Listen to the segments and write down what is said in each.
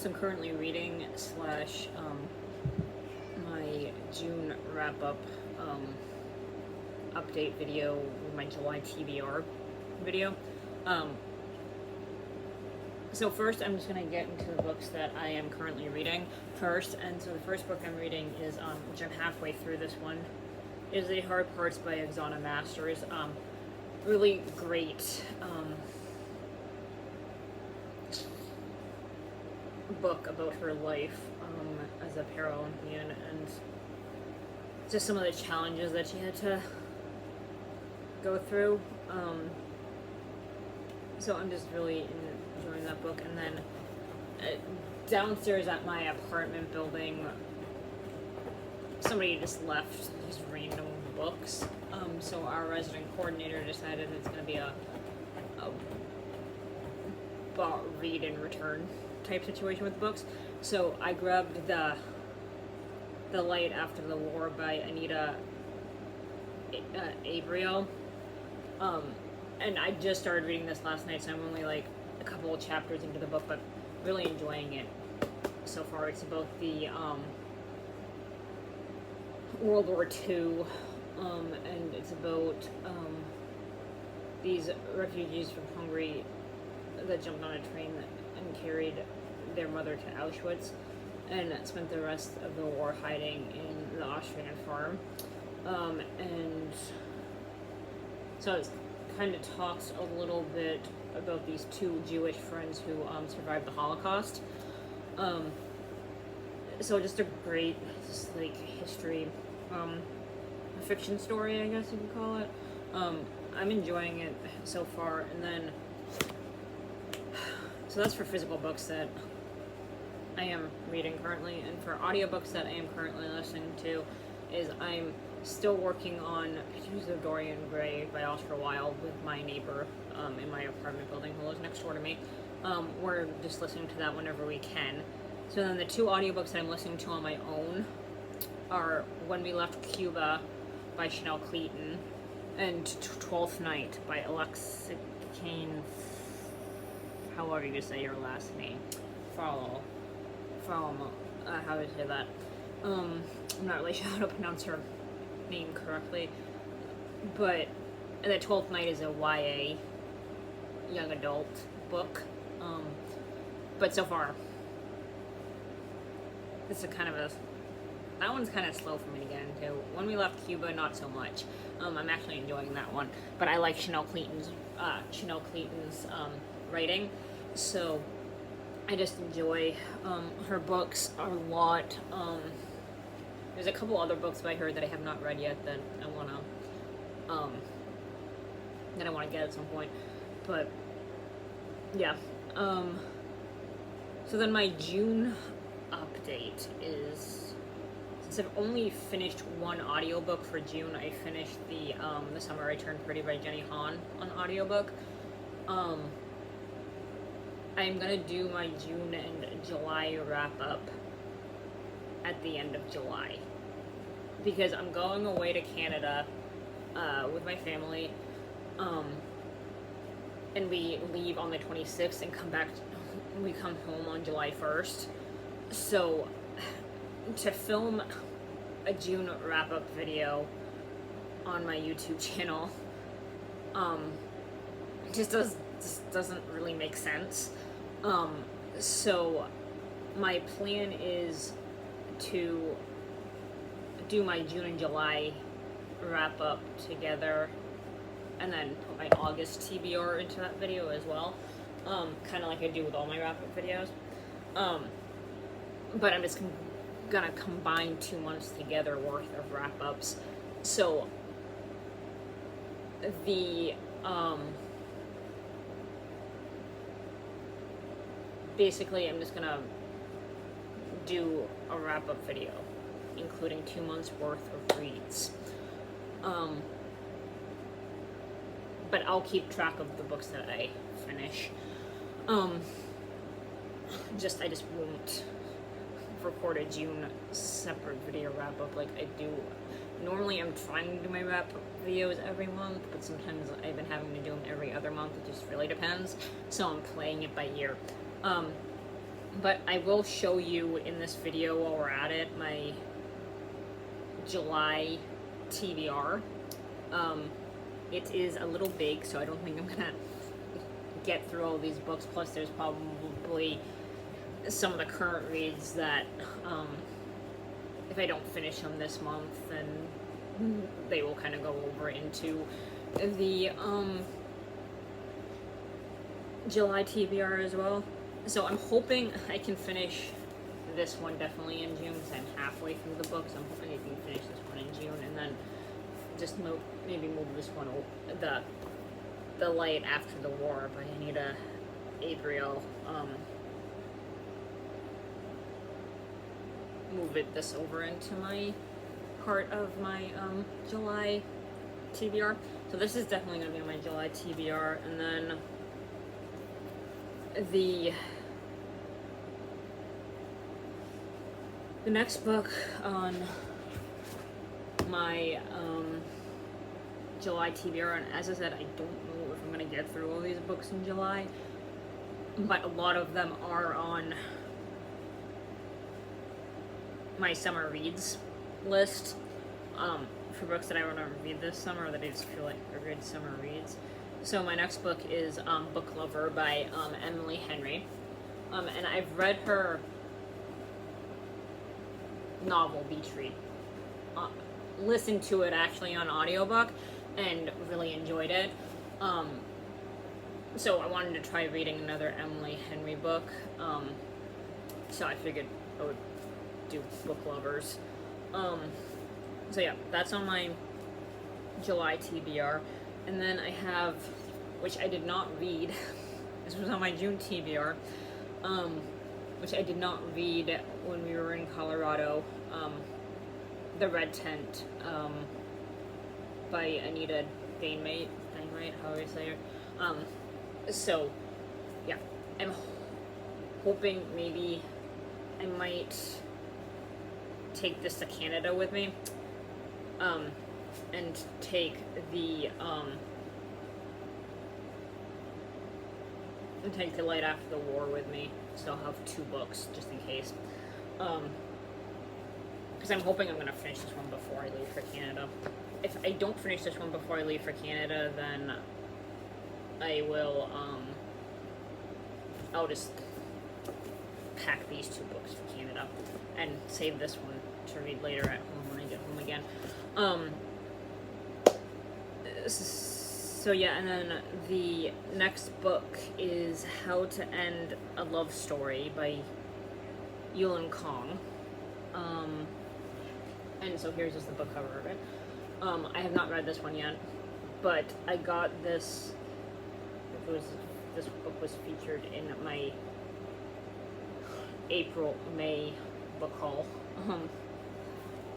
books I'm currently reading slash my June wrap-up update video with my July TBR video. So first I'm just going to get into the books that I am currently reading first. And so the first book I'm reading is, which I'm halfway through this one, is The Hard Parts by Oksana Masters. Really great book about her life as a Paralympian and just some of the challenges that she had to go through. So I'm just really enjoying that book. And then downstairs at my apartment building, somebody just left these random books. So our resident coordinator decided it's going to be a read and return type situation with books. So I grabbed The Light After the War by Anita Abriel. And I just started reading this last night, so I'm only like a couple of chapters into the book, but really enjoying it so far. It's about the World War II, and it's about these refugees from Hungary that jumped on a train and carried their mother to Auschwitz and spent the rest of the war hiding in the Austrian farm. And so it kind of talks a little bit about these two Jewish friends who survived the Holocaust. So just a great, just like history, fiction story, I guess you could call it. I'm enjoying it so far. And then, so that's for physical books that I am reading currently, and for audiobooks that I am currently listening to is I'm still working on Pictures of Dorian Gray by Oscar Wilde with my neighbor in my apartment building who lives next door to me. We're just listening to that whenever we can. So then the two audiobooks that I'm listening to on my own are When We Left Cuba by Chanel Cleeton and Twelfth Night by Alexene, however you say your last name, farol, how do you say that? I'm not really sure how to pronounce her name correctly, but the 12th Night is a YA young adult book, but so far it's a kind of a, that one's kind of slow for me to get into. When We Left Cuba, not so much. I'm actually enjoying that one, but I like Chanel Cleeton's writing, so I just enjoy her books a lot. There's a couple other books by her that I have not read yet that I wanna get at some point. But yeah. So then my June update is, since I've only finished one audiobook for June, I finished the Summer I Turned Pretty by Jenny Han on audiobook. I'm gonna do my June and July wrap up at the end of July because I'm going away to Canada with my family, and we leave on the 26th and we come home on July 1st. So to film a June wrap up video on my YouTube channel just doesn't really make sense. So my plan is to do my June and July wrap up together and then put my August TBR into that video as well, kind of like I do with all my wrap up videos. But I'm just gonna combine 2 months together worth of wrap ups. So the basically I'm just gonna do a wrap-up video including 2 months worth of reads, but I'll keep track of the books that I finish. I just won't record a June separate video wrap-up like I do normally. I'm trying to do my wrap-up videos every month, but sometimes I've been having to do them every other month. It just really depends, so I'm playing it by ear. But I will show you in this video while we're at it my July TBR. It is a little big, so I don't think I'm gonna get through all these books. Plus, there's probably some of the current reads that, if I don't finish them this month, then they will kind of go over into the July TBR as well. So I'm hoping I can finish this one definitely in June, because I'm halfway through the book, so I'm hoping I can finish this one in June, and then just maybe move this one, the Light After the War by Anita Abriel, move this over into my part of my July TBR. So this is definitely going to be on my July TBR, and then the next book on my July TBR, and as I said, I don't know if I'm going to get through all these books in July, but a lot of them are on my summer reads list, for books that I want to read this summer, that I just feel like are good summer reads. So my next book is Book Lover by Emily Henry, and I've read her novel Beach Read, listened to it actually on audiobook, and really enjoyed it. So I wanted to try reading another Emily Henry book, so I figured I would do Book Lovers. So yeah, that's on my July TBR. And then I have, which I did not read, this was on my June TBR, which I did not read when we were in Colorado, The Red Tent, by Anita Diamant, how do I say it? So, yeah, I'm hoping maybe I might take this to Canada with me, and take the Light After the War with me, so I'll have 2 books just in case, because I'm hoping I'm going to finish this one before I leave for Canada. If I don't finish this one before I leave for Canada, then I will, I'll just pack these 2 books for Canada and save this one to read later at home when I get home again. So yeah, and then the next book is How to End a Love Story by Yulin Kong. And so here's just the book cover of it. I have not read this one yet, but I got this. This book was featured in my April-May book haul,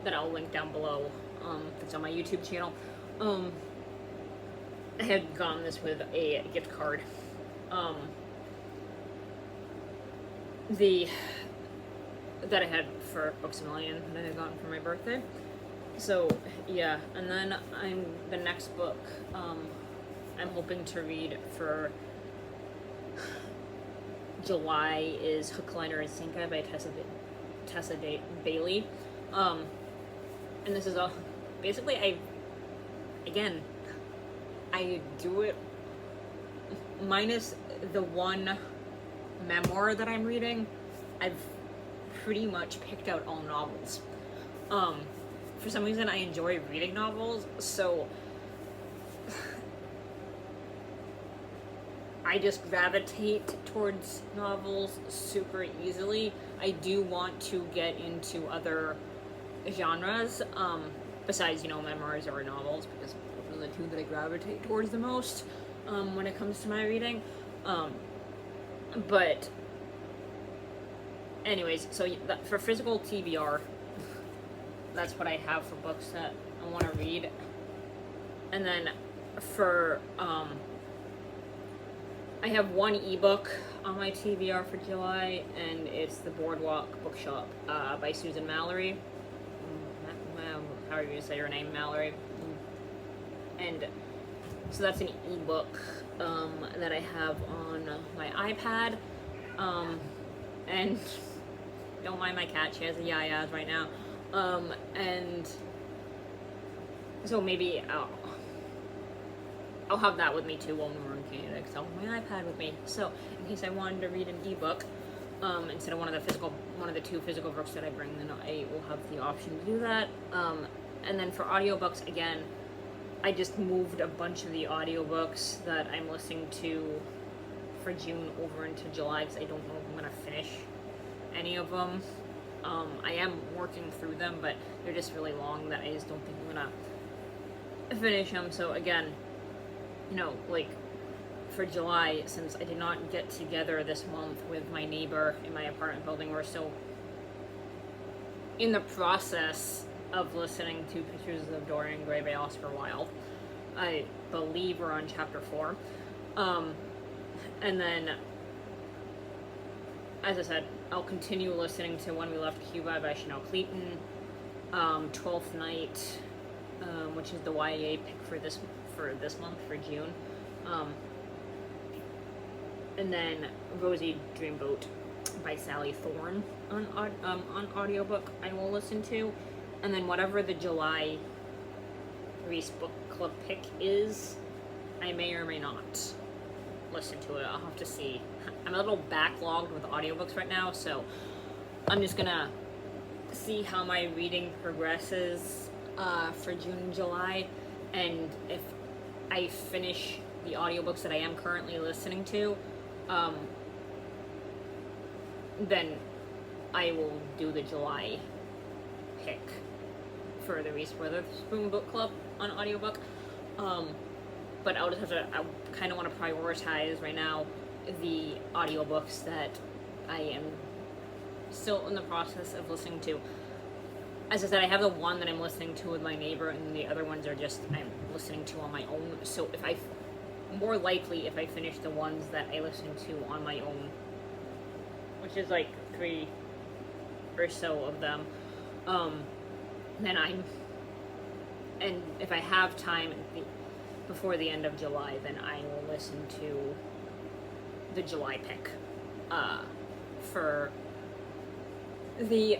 that I'll link down below. It's on my YouTube channel. I had gotten this with a gift card. That I had for Books A Million that I had gotten for my birthday. So yeah, and then the next book I'm hoping to read for July is Hook, Liner, and Sinker by Tessa Bailey. And this is all basically I do it minus the one memoir that I'm reading. I've pretty much picked out all novels. For some reason I enjoy reading novels, so I just gravitate towards novels super easily. I do want to get into other genres, besides, memoirs or novels, because those are the 2 that I gravitate towards the most, when it comes to my reading. But anyways, so for physical TBR, that's what I have for books that I want to read. And then for, I have one ebook on my TBR for July, and it's The Boardwalk Bookshop by Susan Mallery. How are you going to say her name? Mallery. And so that's an ebook that I have on my iPad. and don't mind my cat, she has a yayas right now. And so maybe I'll have that with me too while we're in Canada, because I'll have my iPad with me. So in case I wanted to read an ebook, instead of one of the two physical books that I bring, then I will have the option to do that. And then for audiobooks, again, I just moved a bunch of the audiobooks that I'm listening to for June over into July, because I don't know if I'm going to finish any of them. I am working through them, but they're just really long that I just don't think I'm going to finish them. So again, you know, like, for July, since I did not get together this month with my neighbor in my apartment building, we're still in the process of listening to Pictures of Dorian Gray by Oscar Wilde. I believe we're on chapter 4. And then, as I said, I'll continue listening to When We Left Cuba by Chanel Cleeton, 12th Night, which is the YA pick for this month, for June. And then Rosie Dreamboat by Sally Thorne on audiobook I will listen to. And then whatever the July Reese book club pick is, I may or may not listen to it. I'll have to see. I'm a little backlogged with audiobooks right now, so I'm just gonna see how my reading progresses for June and July, and if I finish the audiobooks that I am currently listening to, then I will do the July pick for the Reese Witherspoon book club on audiobook. But I'll just have to, I kind of want to prioritize right now the audiobooks that I am still in the process of listening to. As I said, I have the one that I'm listening to with my neighbor, and the other ones are just I'm listening to on my own. So if I finish the ones that I listen to on my own, which is like 3 or so of them, and if I have time before the end of July, then I will listen to the July pick for the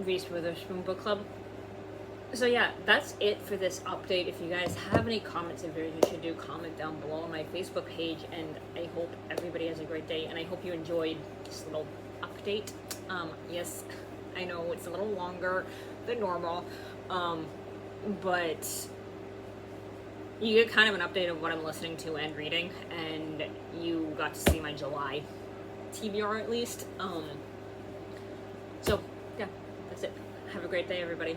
Reese Witherspoon book club. So yeah, that's it for this update. If you guys have any comments and videos, you should do comment down below on my Facebook page, and I hope everybody has a great day, and I hope you enjoyed this little update. Yes, I know it's a little longer than normal, but you get kind of an update of what I'm listening to and reading, and you got to see my July TBR at least. So yeah, that's it. Have a great day, everybody.